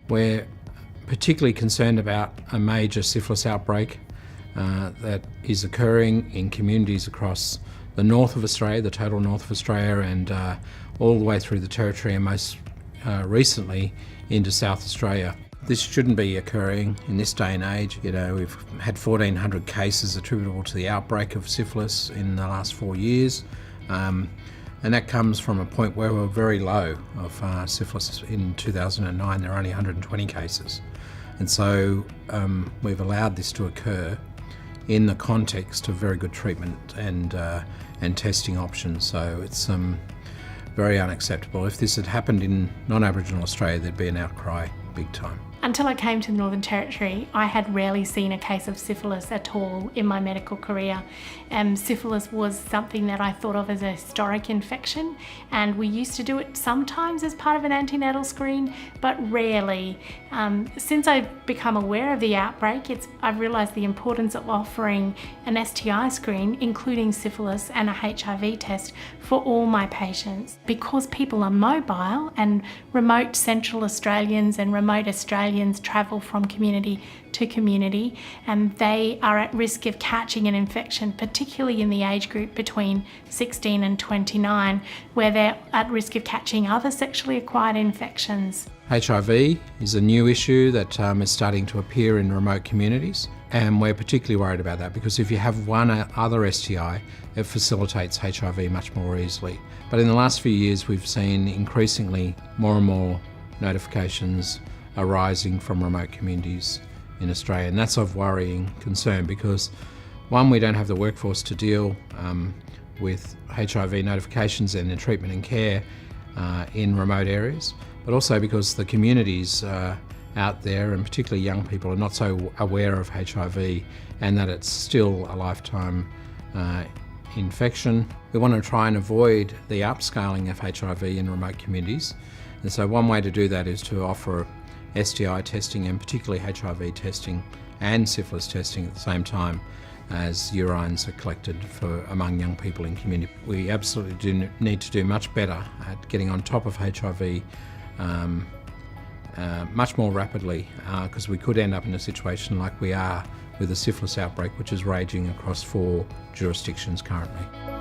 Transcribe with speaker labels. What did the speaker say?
Speaker 1: We're particularly concerned about a major syphilis outbreak that is occurring in communities across the north of Australia, the total north of Australia, and all the way through the Territory, and most recently into South Australia. This shouldn't be occurring in this day and age. You know, we've had 1,400 cases attributable to the outbreak of syphilis in the last 4 years. And that comes from a point where we were very low of syphilis. In 2009, there were only 120 cases. And so we've allowed this to occur in the context of very good treatment and testing options. So it's very unacceptable. If this had happened in non-Aboriginal Australia, there'd be an outcry big time.
Speaker 2: Until I came to the Northern Territory, I had rarely seen a case of syphilis at all in my medical career. Syphilis was something that I thought of as a historic infection, and we used to do it sometimes as part of an antenatal screen, but rarely. Since I've become aware of the outbreak, I've realised the importance of offering an STI screen, including syphilis and a HIV test for all my patients. Because people are mobile, and remote Central Australians and remote Australians travel from community to community, and they are at risk of catching an infection, particularly in the age group between 16 and 29, where they're at risk of catching other sexually acquired infections.
Speaker 1: HIV is a new issue that is starting to appear in remote communities, and we're particularly worried about that because if you have one other STI, it facilitates HIV much more easily. But in the last few years, we've seen increasingly more and more notifications arising from remote communities in Australia, and that's of worrying concern because, one, we don't have the workforce to deal with HIV notifications and their treatment and care in remote areas, but also because the communities out there, and particularly young people, are not so aware of HIV and that it's still a lifetime infection. We want to try and avoid the upscaling of HIV in remote communities, and so one way to do that is to offer STI testing, and particularly HIV testing and syphilis testing at the same time as urines are collected among young people in community. We absolutely do need to do much better at getting on top of HIV much more rapidly, because we could end up in a situation like we are with the syphilis outbreak, which is raging across 4 jurisdictions currently.